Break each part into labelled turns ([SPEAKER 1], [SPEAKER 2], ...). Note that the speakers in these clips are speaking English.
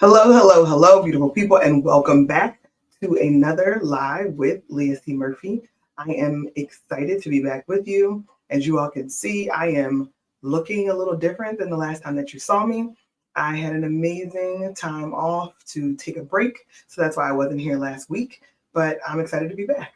[SPEAKER 1] Hello, hello, hello, beautiful people, and welcome back to another live with Leah C. Murphy. I am excited to be back with you. As you all can see, I am looking a little different than the last time that you saw me. I had an amazing time off to take a break, so that's why I wasn't here last week, but I'm excited to be back.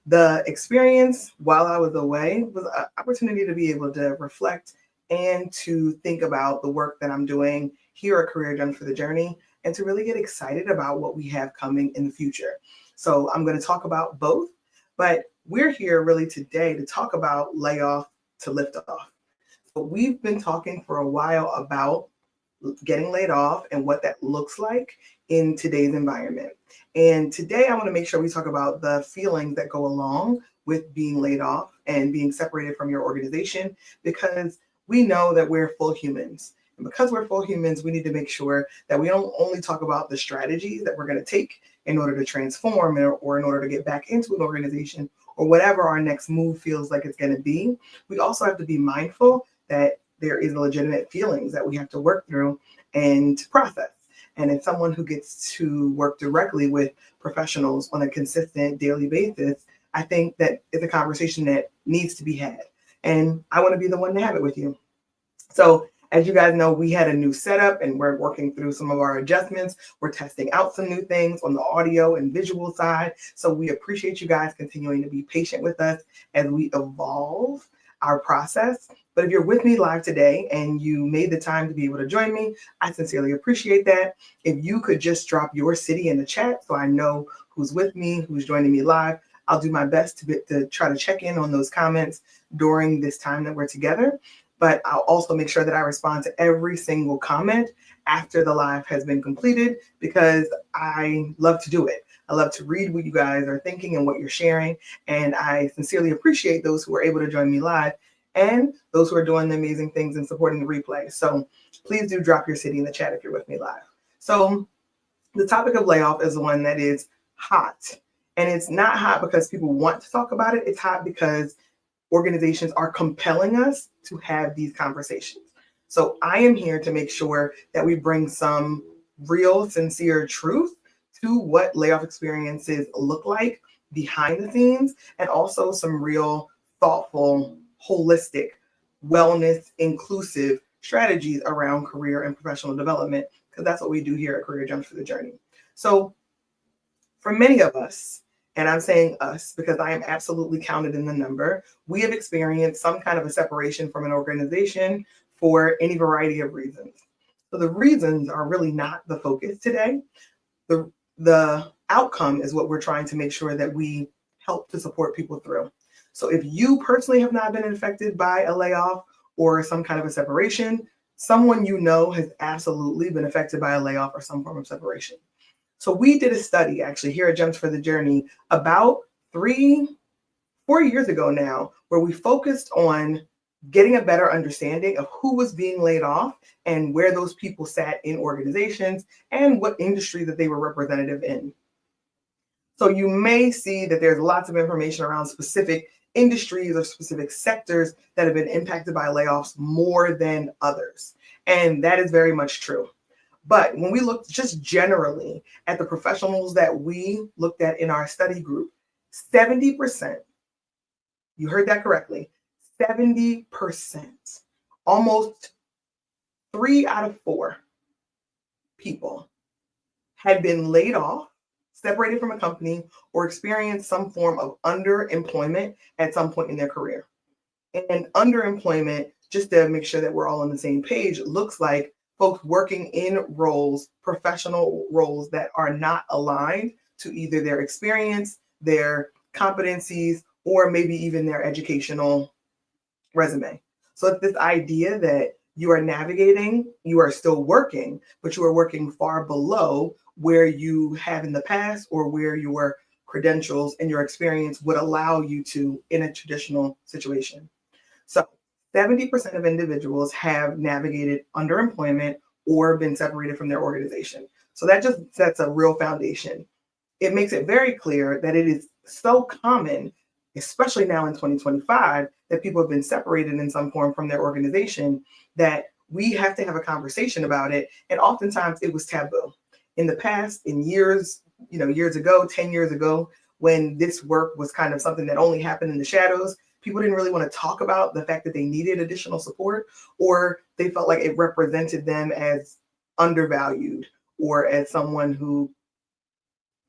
[SPEAKER 1] The experience while I was away was an opportunity to be able to reflect and to think about the work that I'm doing here at Career Gems for the Journey and to really get excited about what we have coming in the future. So I'm going to talk about both, but we're here really today to talk about layoff to lift off. So we've been talking for a while about getting laid off and what that looks like in today's environment. And today I want to make sure we talk about the feelings that go along with being laid off and being separated from your organization, because we know that we're full humans. And because we're full humans, we need to make sure that we don't only talk about the strategies that we're going to take in order to transform or in order to get back into an organization or whatever our next move feels like it's going to be. We also have to be mindful that there is legitimate feelings that we have to work through and process. And as someone who gets to work directly with professionals on a consistent daily basis, I think that it's a conversation that needs to be had. And I want to be the one to have it with you. So as you guys know, we had a new setup and we're working through some of our adjustments. We're testing out some new things on the audio and visual side. So we appreciate you guys continuing to be patient with us as we evolve our process. But if you're with me live today and you made the time to be able to join me, I sincerely appreciate that. If you could just drop your city in the chat so I know who's with me, who's joining me live, I'll do my best to try to check in on those comments during this time that we're together. But I'll also make sure that I respond to every single comment after the live has been completed, because I love to do it. I love to read what you guys are thinking and what you're sharing. And I sincerely appreciate those who are able to join me live and those who are doing the amazing things and supporting the replay. So please do drop your city in the chat if you're with me live. So the topic of layoff is one that is hot. And it's not hot because people want to talk about it. It's hot because organizations are compelling us to have these conversations. So I am here to make sure that we bring some real, sincere truth to what layoff experiences look like behind the scenes, and also some real, thoughtful, holistic, wellness, inclusive strategies around career and professional development, because that's what we do here at Career Gems for the Journey. So for many of us, and I'm saying us because I am absolutely counted in the number, we have experienced some kind of a separation from an organization for any variety of reasons. So the reasons are really not the focus today. The outcome is what we're trying to make sure that we help to support people through. So if you personally have not been affected by a layoff or some kind of a separation, someone you know has absolutely been affected by a layoff or some form of separation. So we did a study actually here at Gems for the Journey about 3-4 years ago now, where we focused on getting a better understanding of who was being laid off and where those people sat in organizations and what industry that they were representative in. So you may see that there's lots of information around specific industries or specific sectors that have been impacted by layoffs more than others. And that is very much true. But when we looked just generally at the professionals that we looked at in our study group, 70%, you heard that correctly, 70%, almost 3 out of 4 people had been laid off, separated from a company, or experienced some form of underemployment at some point in their career. And underemployment, just to make sure that we're all on the same page, looks like folks working in roles, professional roles that are not aligned to either their experience, their competencies, or maybe even their educational resume. So it's this idea that you are navigating, you are still working, but you are working far below where you have in the past or where your credentials and your experience would allow you to in a traditional situation. So 70% of individuals have navigated underemployment or been separated from their organization. So that just sets a real foundation. It makes it very clear that it is so common, especially now in 2025, that people have been separated in some form from their organization, that we have to have a conversation about it. And oftentimes it was taboo. in the past, in years, years ago, 10 years ago, when this work was kind of something that only happened in the shadows, people didn't really want to talk about the fact that they needed additional support, or they felt like it represented them as undervalued or as someone who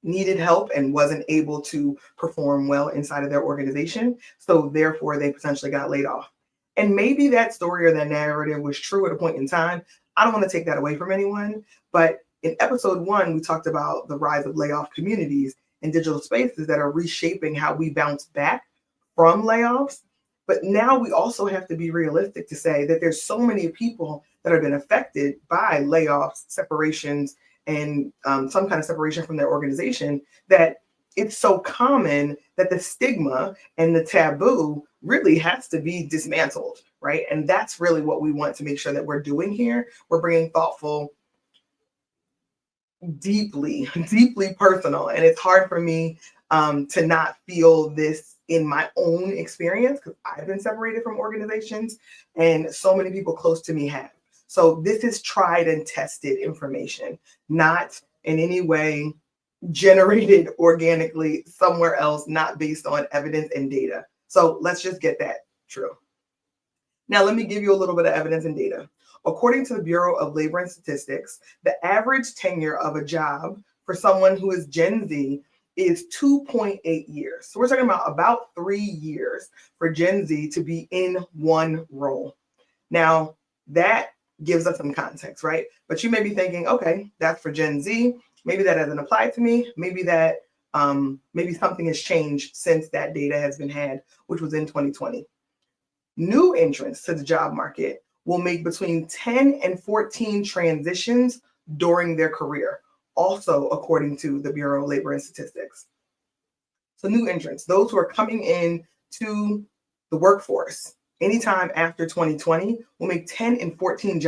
[SPEAKER 1] needed help and wasn't able to perform well inside of their organization. So therefore, they potentially got laid off. And maybe that story or that narrative was true at a point in time. I don't want to take that away from anyone. But in episode 1, we talked about the rise of layoff communities and digital spaces that are reshaping how we bounce back from layoffs. But now we also have to be realistic to say that there's so many people that have been affected by layoffs, separations, and some kind of separation from their organization, that it's so common that the stigma and the taboo really has to be dismantled, right? And that's really what we want to make sure that we're doing here. We're bringing thoughtful, deeply personal. And it's hard for me to not feel this in my own experience, because I've been separated from organizations and so many people close to me have. So this is tried and tested information, not in any way generated organically somewhere else, not based on evidence and data. So let's just get that true. Now, let me give you a little bit of evidence and data. According to the Bureau of Labor and Statistics, the average tenure of a job for someone who is Gen Z is 2.8 years. So we're talking about 3 years for Gen Z to be in one role. Now, that gives us some context, right? But you may be thinking, okay, that's for Gen Z. Maybe that doesn't apply to me. Maybe that maybe something has changed since that data has been had, which was in 2020. New entrants to the job market will make between 10 and 14 transitions during their career, also according to the Bureau of Labor and Statistics. So new entrants, those who are coming in to the workforce anytime after 2020, will make 10 and 14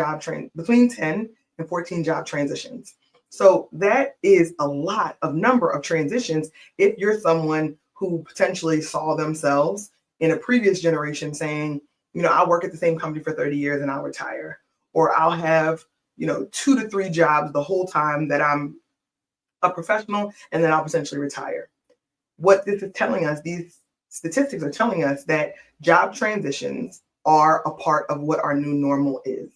[SPEAKER 1] between 10 and 14 job transitions. So that is a lot of number of transitions if you're someone who potentially saw themselves in a previous generation saying, I'll work at the same company for 30 years and I'll retire, or I'll have, 2 to 3 jobs the whole time that I'm a professional, and then I'll potentially retire. What this is telling us, these statistics are telling us that job transitions are a part of what our new normal is.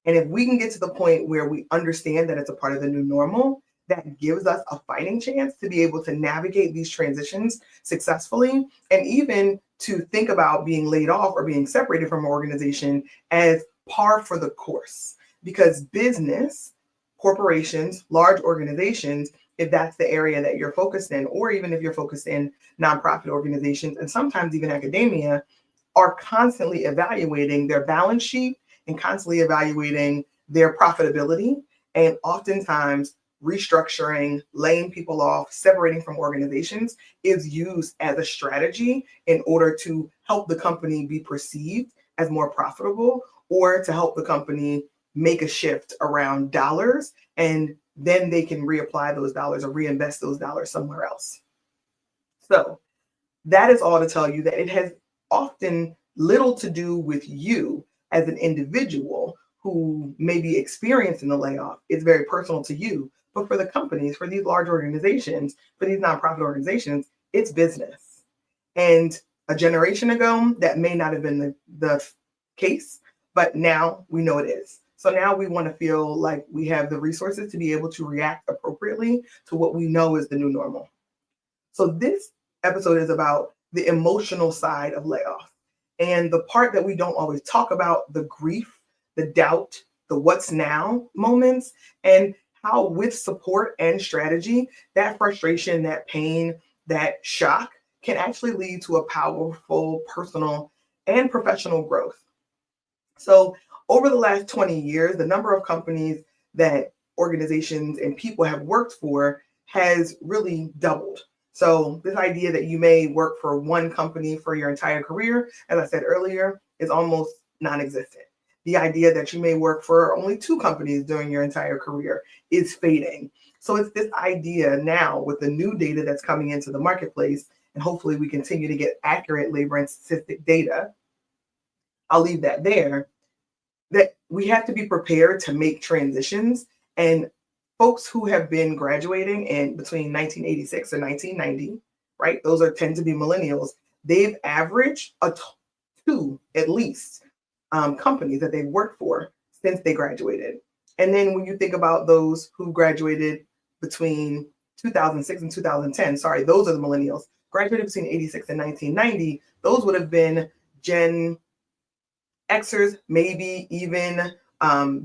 [SPEAKER 1] And if we can get to the point where we understand that it's a part of the new normal, that gives us a fighting chance to be able to navigate these transitions successfully, and even to think about being laid off or being separated from an organization as par for the course. Because business, corporations, large organizations, if that's the area that you're focused in, or even if you're focused in nonprofit organizations, and sometimes even academia, are constantly evaluating their balance sheet and constantly evaluating their profitability, and oftentimes restructuring, laying people off, separating from organizations is used as a strategy in order to help the company be perceived as more profitable, or to help the company make a shift around dollars, and then they can reapply those dollars or reinvest those dollars somewhere else. So that is all to tell you that it has often little to do with you as an individual who may be experiencing the layoff. It's very personal to you. But for the companies, for these large organizations, for these nonprofit organizations, it's business. And a generation ago, that may not have been the case, but now we know it is. So now we want to feel like we have the resources to be able to react appropriately to what we know is the new normal. So this episode is about the emotional side of layoff, and the part that we don't always talk about, the grief, the doubt, the what's now moments, and how with support and strategy, that frustration, that pain, that shock can actually lead to a powerful personal and professional growth. So over the last 20 years, the number of companies that organizations and people have worked for has really doubled. So this idea that you may work for one company for your entire career, as I said earlier, is almost non-existent. The idea that you may work for only 2 companies during your entire career is fading. So it's this idea now with the new data that's coming into the marketplace, and hopefully we continue to get accurate labor and statistic data. I'll leave that there, that we have to be prepared to make transitions. And folks who have been graduating in between 1986 and 1990, right? Those tend to be millennials. They've averaged two at least companies that they've worked for since they graduated. And then when you think about those who graduated between 2006 and 2010, sorry, those are the millennials, graduated between 86 and 1990, those would have been Gen Xers, maybe even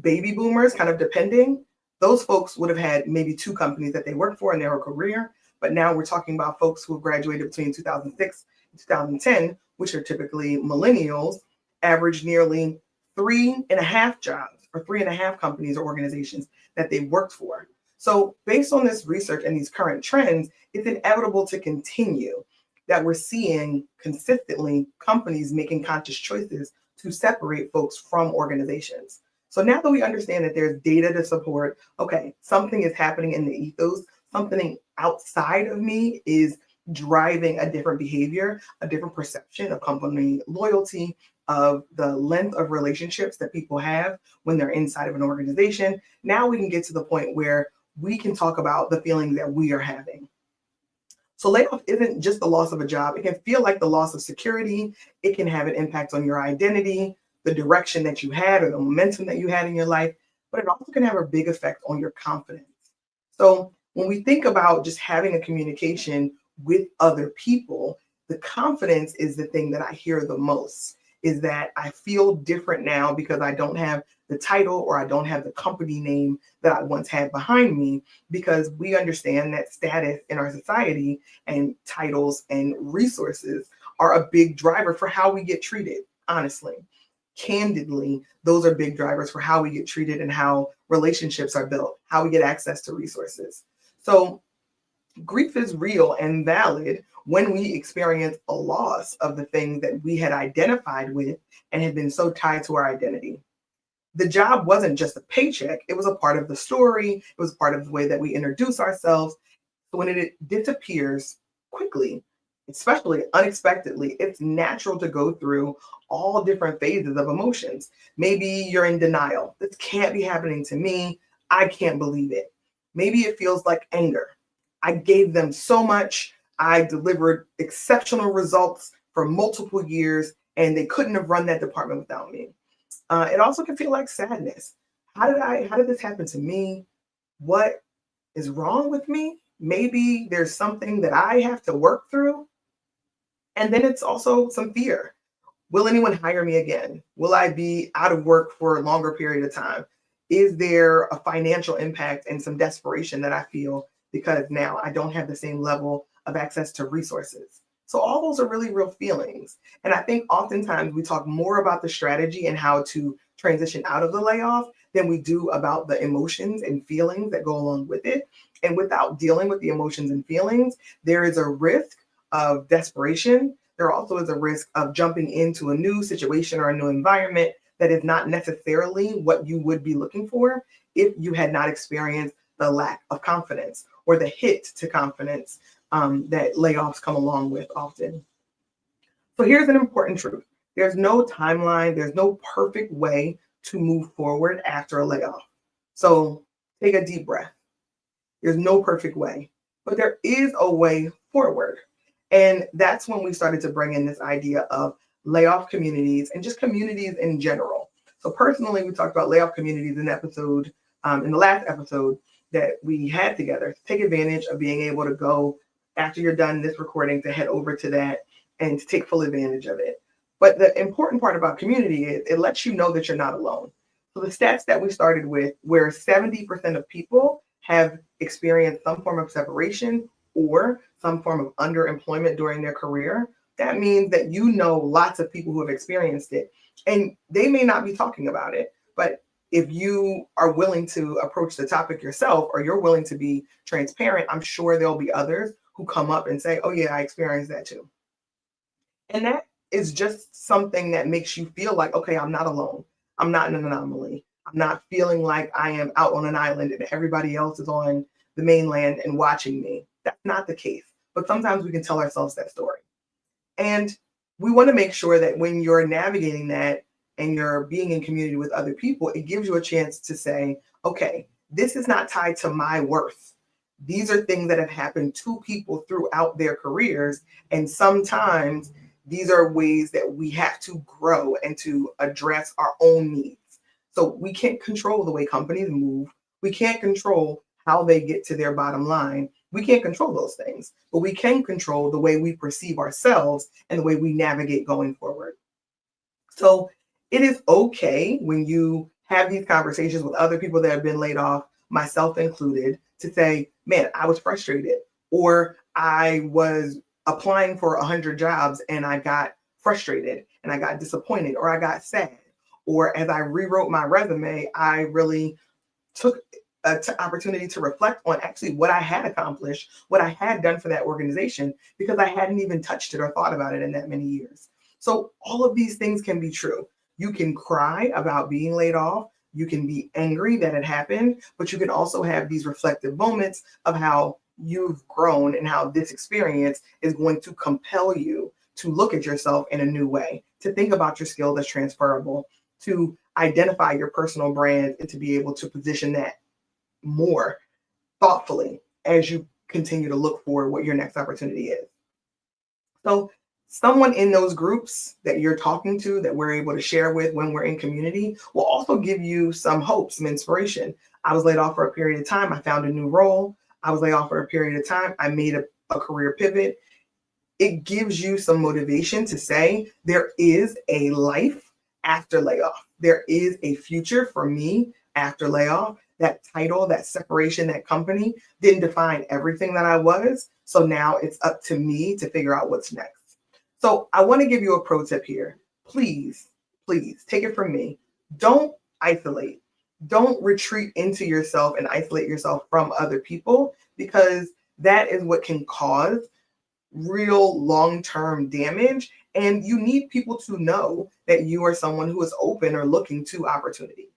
[SPEAKER 1] baby boomers, kind of depending. Those folks would have had maybe two companies that they worked for in their career. But now we're talking about folks who graduated between 2006 and 2010, which are typically millennials, average nearly 3.5 jobs or 3.5 companies or organizations that they worked for. So based on this research and these current trends, it's inevitable to continue that we're seeing consistently companies making conscious choices to separate folks from organizations. So now that we understand that there's data to support, okay, something is happening in the ethos, something outside of me is driving a different behavior, a different perception of company loyalty, of the length of relationships that people have when they're inside of an organization. Now we can get to the point where we can talk about the feeling that we are having. So layoff isn't just the loss of a job. It can feel like the loss of security. It can have an impact on your identity, the direction that you had or the momentum that you had in your life, but it also can have a big effect on your confidence. So when we think about just having a communication with other people, the confidence is the thing that I hear the most, is that I feel different now because I don't have the title or I don't have the company name that I once had behind me, because we understand that status in our society and titles and resources are a big driver for how we get treated, honestly. Candidly, those are big drivers for how we get treated and how relationships are built, how we get access to resources. So grief is real and valid when we experience a loss of the thing that we had identified with and had been so tied to our identity. The job wasn't just a paycheck, it was a part of the story, it was part of the way that we introduce ourselves. So when it disappears quickly, especially unexpectedly, it's natural to go through all different phases of emotions. Maybe you're in denial. This can't be happening to me. I can't believe it. Maybe it feels like anger. I gave them so much. I delivered exceptional results for multiple years, and they couldn't have run that department without me. It also can feel like sadness. How did this happen to me? What is wrong with me? Maybe there's something that I have to work through. And then it's also some fear. Will anyone hire me again? Will I be out of work for a longer period of time? Is there a financial impact and some desperation that I feel because now I don't have the same level of access to resources? So all those are really real feelings. And I think oftentimes we talk more about the strategy and how to transition out of the layoff than we do about the emotions and feelings that go along with it. And without dealing with the emotions and feelings, there is a risk of desperation. There also is a risk of jumping into a new situation or a new environment that is not necessarily what you would be looking for if you had not experienced the lack of confidence or the hit to confidence that layoffs come along with often. So here's an important truth. There's no timeline, there's no perfect way to move forward after a layoff. So take a deep breath. There's no perfect way, but there is a way forward. And that's when we started to bring in this idea of layoff communities and just communities in general. So personally, we talked about layoff communities in the last episode that we had together. Take advantage of being able to go after you're done this recording to head over to that and to take full advantage of it. But the important part about community is it lets you know that you're not alone. So the stats that we started with, where 70% of people have experienced some form of separation or some form of underemployment during their career, that means that you know lots of people who have experienced it. And they may not be talking about it, but if you are willing to approach the topic yourself or you're willing to be transparent, I'm sure there'll be others who come up and say, oh yeah, I experienced that too. And that is just something that makes you feel like, okay, I'm not alone. I'm not an anomaly. I'm not feeling like I am out on an island and everybody else is on the mainland and watching me. That's not the case. But sometimes we can tell ourselves that story. And we want to make sure that when you're navigating that and you're being in community with other people, it gives you a chance to say, okay, this is not tied to my worth. These are things that have happened to people throughout their careers. And sometimes these are ways that we have to grow and to address our own needs. So we can't control the way companies move. We can't control how they get to their bottom line. We can't control those things, but we can control the way we perceive ourselves and the way we navigate going forward. So it is okay when you have these conversations with other people that have been laid off, myself included, to say, man, I was frustrated, or I was applying for 100 jobs and I got frustrated and I got disappointed, or I got sad, or as I rewrote my resume, I really took an opportunity to reflect on actually what I had accomplished, what I had done for that organization, because I hadn't even touched it or thought about it in that many years. So all of these things can be true. You can cry about being laid off. You can be angry that it happened, but you can also have these reflective moments of how you've grown and how this experience is going to compel you to look at yourself in a new way, to think about your skill that's transferable, to identify your personal brand, and to be able to position that more thoughtfully as you continue to look for what your next opportunity is. So someone in those groups that you're talking to, that we're able to share with when we're in community, will also give you some hope, some inspiration. I was laid off for a period of time. I found a new role. I was laid off for a period of time. I made a career pivot. It gives you some motivation to say there is a life after layoff. There is a future for me after layoff. That title, that separation, that company didn't define everything that I was. So now it's up to me to figure out what's next. So I want to give you a pro tip here. Please, please take it from me. Don't isolate. Don't retreat into yourself and isolate yourself from other people, because that is what can cause real long-term damage. And you need people to know that you are someone who is open or looking to opportunity.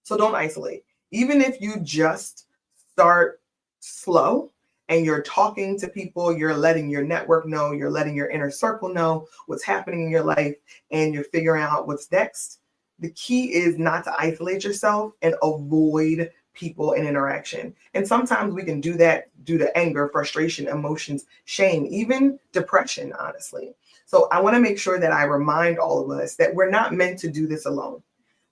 [SPEAKER 1] So don't isolate. Even if you just start slow and you're talking to people, you're letting your network know, you're letting your inner circle know what's happening in your life, and you're figuring out what's next. The key is not to isolate yourself and avoid people and interaction. And sometimes we can do that due to anger, frustration, emotions, shame, even depression, honestly. So I want to make sure that I remind all of us that we're not meant to do this alone.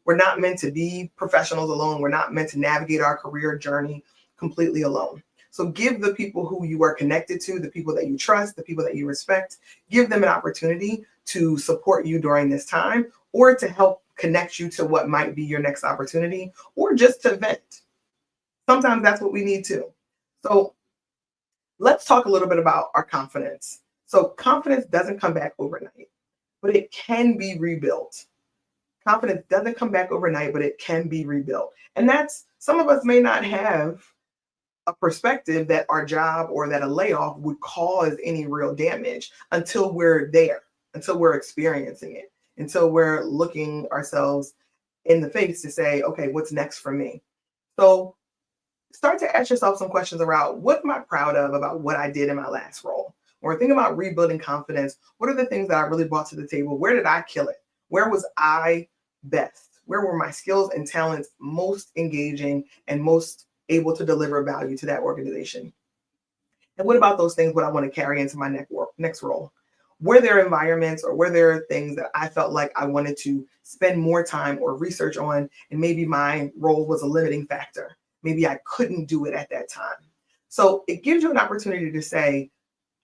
[SPEAKER 1] We're not meant to be professionals alone. We're not meant to navigate our career journey completely alone. So give the people who you are connected to, the people that you trust, the people that you respect, give them an opportunity to support you during this time, or to help connect you to what might be your next opportunity, or just to vent. Sometimes that's what we need too. So let's talk a little bit about our confidence. So confidence doesn't come back overnight, but it can be rebuilt. Confidence doesn't come back overnight, but it can be rebuilt. And that's, some of us may not have a perspective that our job or that a layoff would cause any real damage until we're there, until we're experiencing it, until we're looking ourselves in the face to say, okay, what's next for me? So start to ask yourself some questions around, what am I proud of about what I did in my last role? Or think about rebuilding confidence. What are the things that I really brought to the table? Where did I kill it? Where was I best? Where were my skills and talents most engaging and most able to deliver value to that organization? And what about those things, what I want to carry into my next role? Were there environments or were there things that I felt like I wanted to spend more time or research on, and maybe my role was a limiting factor? Maybe I couldn't do it at that time. So it gives you an opportunity to say,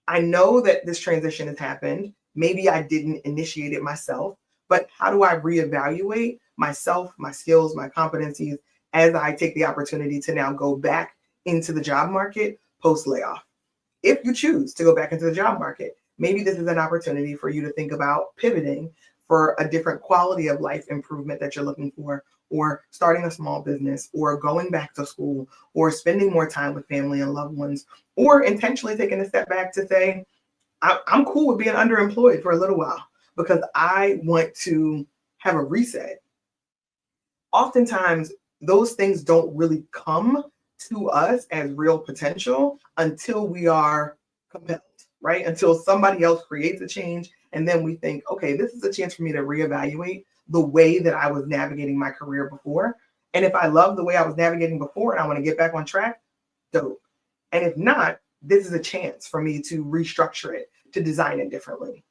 [SPEAKER 1] I know that this transition has happened. Maybe I didn't initiate it myself, but how do I reevaluate myself, my skills, my competencies as I take the opportunity to now go back into the job market post layoff? If you choose to go back into the job market, maybe this is an opportunity for you to think about pivoting for a different quality of life improvement that you're looking for, or starting a small business, or going back to school, or spending more time with family and loved ones, or intentionally taking a step back to say, I'm cool with being underemployed for a little while because I want to have a reset. Oftentimes, those things don't really come to us as real potential until we are compelled, right? Until somebody else creates a change. And then we think, okay, this is a chance for me to reevaluate the way that I was navigating my career before. And if I love the way I was navigating before and I want to get back on track, dope. And if not, this is a chance for me to restructure it, to design it differently.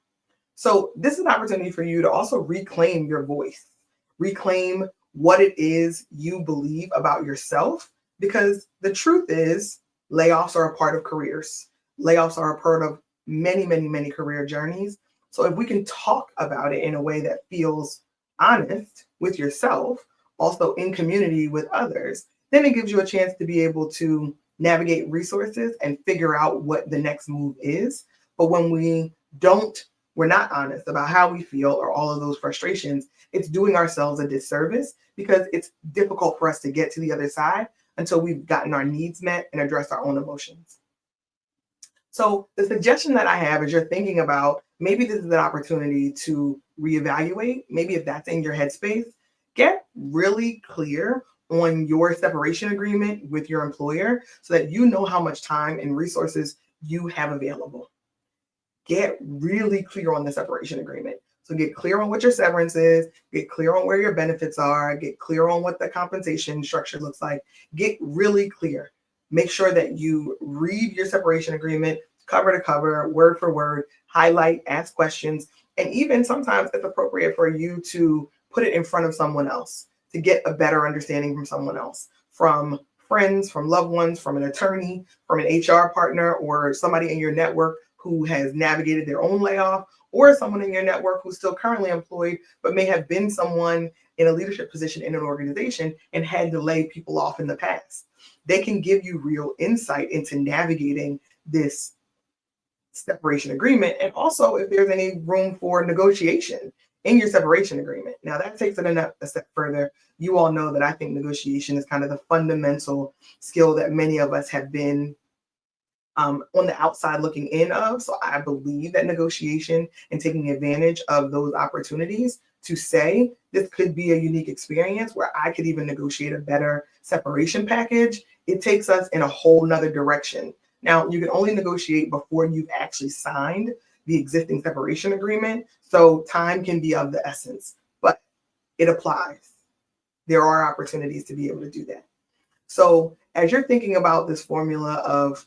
[SPEAKER 1] So this is an opportunity for you to also reclaim your voice, reclaim what it is you believe about yourself, because the truth is layoffs are a part of careers. Layoffs are a part of many, many, many career journeys. So if we can talk about it in a way that feels honest with yourself, also in community with others, then it gives you a chance to be able to navigate resources and figure out what the next move is. But when we're not honest about how we feel or all of those frustrations, it's doing ourselves a disservice because it's difficult for us to get to the other side until we've gotten our needs met and addressed our own emotions. So the suggestion that I have is you're thinking about maybe this is an opportunity to reevaluate. Maybe if that's in your headspace, get really clear on your separation agreement with your employer so that you know how much time and resources you have available. Get really clear on the separation agreement. So get clear on what your severance is, get clear on where your benefits are, get clear on what the compensation structure looks like. Get really clear. Make sure that you read your separation agreement cover to cover, word for word, highlight, ask questions, and even sometimes it's appropriate for you to put it in front of someone else to get a better understanding from someone else, from friends, from loved ones, from an attorney, from an HR partner, or somebody in your network who has navigated their own layoff, or someone in your network who's still currently employed, but may have been someone in a leadership position in an organization and had to lay people off in the past. They can give you real insight into navigating this separation agreement, and also if there's any room for negotiation in your separation agreement. Now that takes it a step further. You all know that I think negotiation is kind of the fundamental skill that many of us have been on the outside looking in of. So I believe that negotiation and taking advantage of those opportunities to say this could be a unique experience where I could even negotiate a better separation package, it takes us in a whole nother direction. Now, you can only negotiate before you've actually signed the existing separation agreement. So time can be of the essence, but it applies. There are opportunities to be able to do that. So as you're thinking about this formula of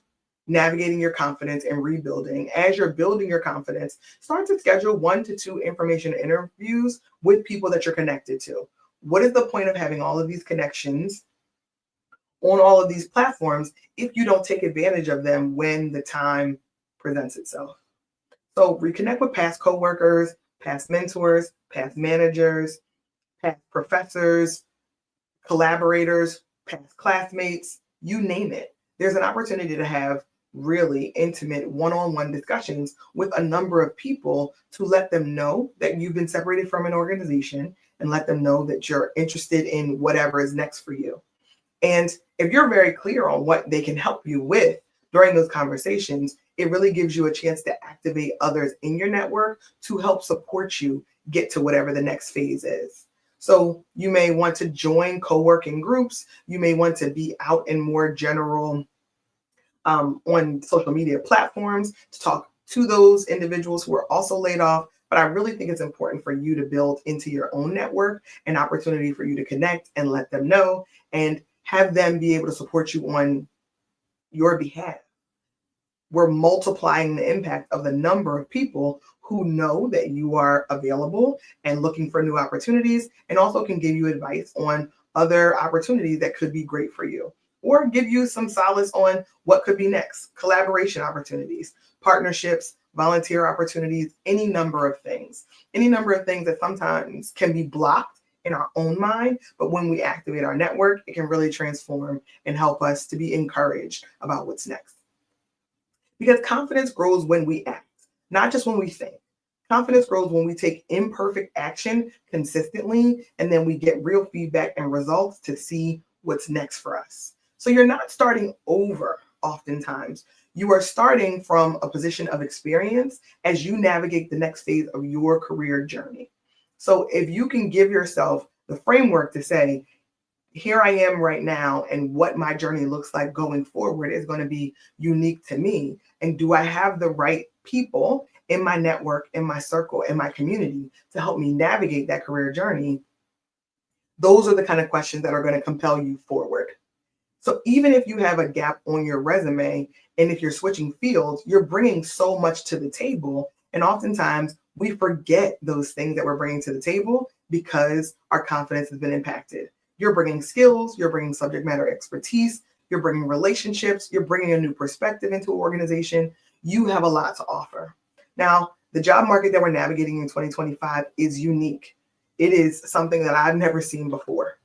[SPEAKER 1] navigating your confidence and rebuilding, as you're building your confidence, start to schedule 1 to 2 information interviews with people that you're connected to. What is the point of having all of these connections on all of these platforms if you don't take advantage of them when the time presents itself? So reconnect with past coworkers, past mentors, past managers, past professors, collaborators, past classmates, you name it. There's an opportunity to have really intimate one-on-one discussions with a number of people to let them know that you've been separated from an organization and let them know that you're interested in whatever is next for you. And if you're very clear on what they can help you with during those conversations, it really gives you a chance to activate others in your network to help support you get to whatever the next phase is. So you may want to join co-working groups. You may want to be out in more general on social media platforms to talk to those individuals who are also laid off. But I really think it's important for you to build into your own network an opportunity for you to connect and let them know and have them be able to support you on your behalf. We're multiplying the impact of the number of people who know that you are available and looking for new opportunities, and also can give you advice on other opportunities that could be great for you, or give you some solace on what could be next, collaboration opportunities, partnerships, volunteer opportunities, any number of things that sometimes can be blocked in our own mind, but when we activate our network, it can really transform and help us to be encouraged about what's next. Because confidence grows when we act, not just when we think. Confidence grows when we take imperfect action consistently, and then we get real feedback and results to see what's next for us. So you're not starting over oftentimes. You are starting from a position of experience as you navigate the next phase of your career journey. So if you can give yourself the framework to say, here I am right now, and what my journey looks like going forward is going to be unique to me. And do I have the right people in my network, in my circle, in my community to help me navigate that career journey? Those are the kind of questions that are going to compel you forward. So even if you have a gap on your resume, and if you're switching fields, you're bringing so much to the table. And oftentimes we forget those things that we're bringing to the table because our confidence has been impacted. You're bringing skills, you're bringing subject matter expertise, you're bringing relationships, you're bringing a new perspective into an organization. You have a lot to offer. Now, the job market that we're navigating in 2025 is unique. It is something that I've never seen before.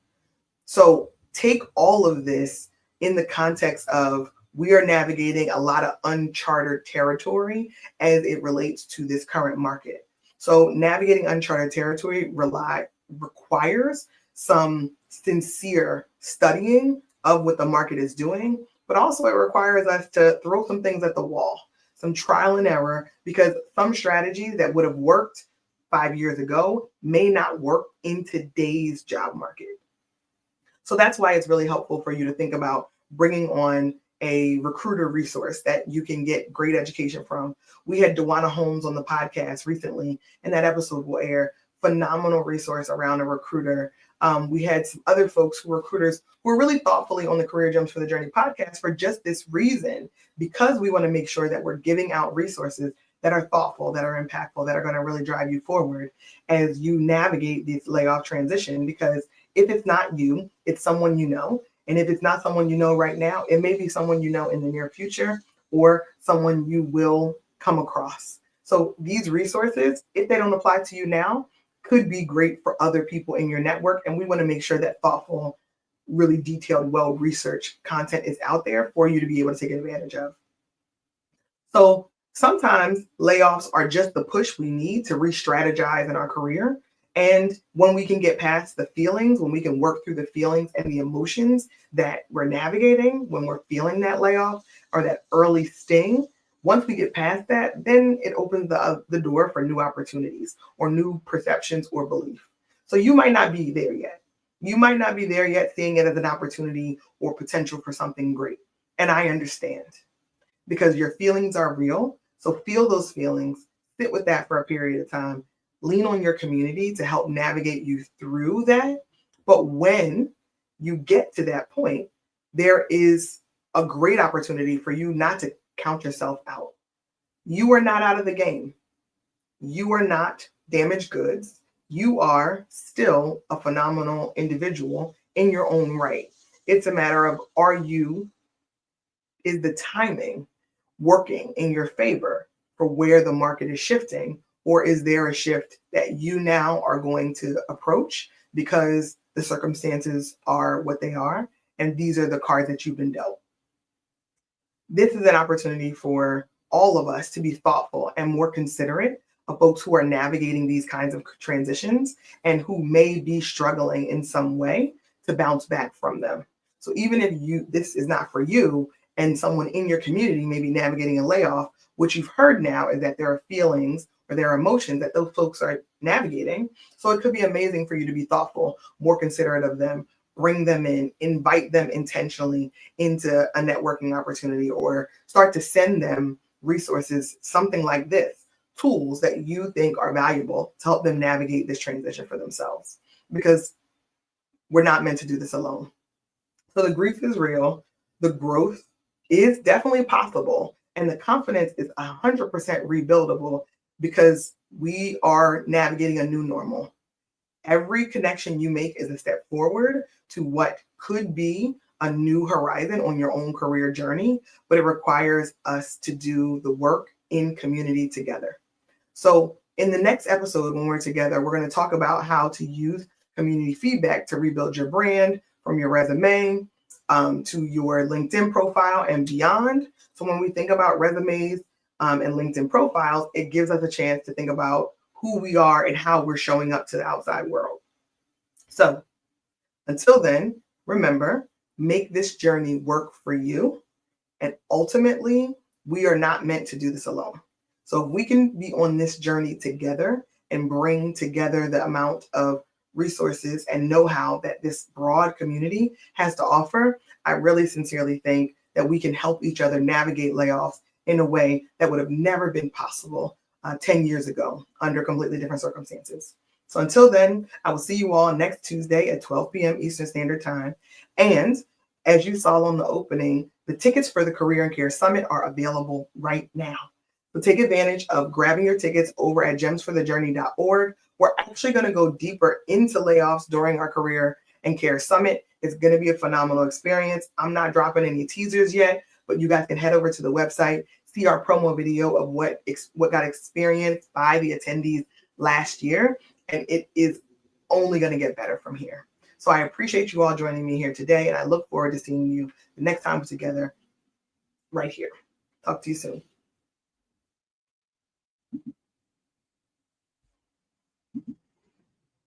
[SPEAKER 1] So take all of this in the context of we are navigating a lot of uncharted territory as it relates to this current market. So navigating uncharted territory requires some sincere studying of what the market is doing, but also it requires us to throw some things at the wall, some trial and error, because some strategies that would have worked 5 years ago may not work in today's job market. So that's why it's really helpful for you to think about bringing on a recruiter resource that you can get great education from. We had Dewana Holmes on the podcast recently, and that episode will air. Phenomenal resource around a recruiter. We had some other folks who were recruiters who were really thoughtfully on the Career Gems for the Journey podcast for just this reason, because we want to make sure that we're giving out resources that are thoughtful, that are impactful, that are going to really drive you forward as you navigate this layoff transition. Because if it's not you, it's someone you know. And if it's not someone you know right now, it may be someone you know in the near future or someone you will come across. So these resources, if they don't apply to you now, could be great for other people in your network. And we want to make sure that thoughtful, really detailed, well-researched content is out there for you to be able to take advantage of. So sometimes layoffs are just the push we need to re-strategize in our career. And when we can get past the feelings, when we can work through the feelings and the emotions that we're navigating, when we're feeling that layoff or that early sting, once we get past that, then it opens the door for new opportunities or new perceptions or belief. So you might not be there yet. You might not be there yet seeing it as an opportunity or potential for something great. And I understand, because your feelings are real. So feel those feelings, sit with that for a period of time, lean on your community to help navigate you through that. But when you get to that point, there is a great opportunity for you not to count yourself out. You are not out of the game. You are not damaged goods. You are still a phenomenal individual in your own right. It's a matter of, is the timing working in your favor for where the market is shifting? Or is there a shift that you now are going to approach because the circumstances are what they are, and these are the cards that you've been dealt? This is an opportunity for all of us to be thoughtful and more considerate of folks who are navigating these kinds of transitions and who may be struggling in some way to bounce back from them. So even if this is not for you and someone in your community may be navigating a layoff, what you've heard now is that there are feelings or there are emotions that those folks are navigating. So it could be amazing for you to be thoughtful, more considerate of them, bring them in, invite them intentionally into a networking opportunity, or start to send them resources, something like this, tools that you think are valuable to help them navigate this transition for themselves. Because we're not meant to do this alone. So the grief is real. The growth is definitely possible. And the confidence is 100% rebuildable, because we are navigating a new normal. Every connection you make is a step forward to what could be a new horizon on your own career journey, but it requires us to do the work in community together. So in the next episode, when we're together, we're going to talk about how to use community feedback to rebuild your brand, from your resume to your LinkedIn profile and beyond. So when we think about resumes and LinkedIn profiles, it gives us a chance to think about who we are and how we're showing up to the outside world. So until then, remember, make this journey work for you. And ultimately, we are not meant to do this alone. So if we can be on this journey together and bring together the amount of resources and know-how that this broad community has to offer, I really sincerely think that we can help each other navigate layoffs in a way that would have never been possible 10 years ago under completely different circumstances. So until then, I will see you all next Tuesday at 12 p.m. Eastern Standard Time. And as you saw on the opening, the tickets for the Career and Care Summit are available right now. So take advantage of grabbing your tickets over at gemsforthejourney.org. We're actually going to go deeper into layoffs during our Career and Care Summit. It's going to be a phenomenal experience. I'm not dropping any teasers yet, but you guys can head over to the website, see our promo video of what got experienced by the attendees last year, and it is only going to get better from here. So I appreciate you all joining me here today, and I look forward to seeing you the next time we're together right here. Talk to you soon.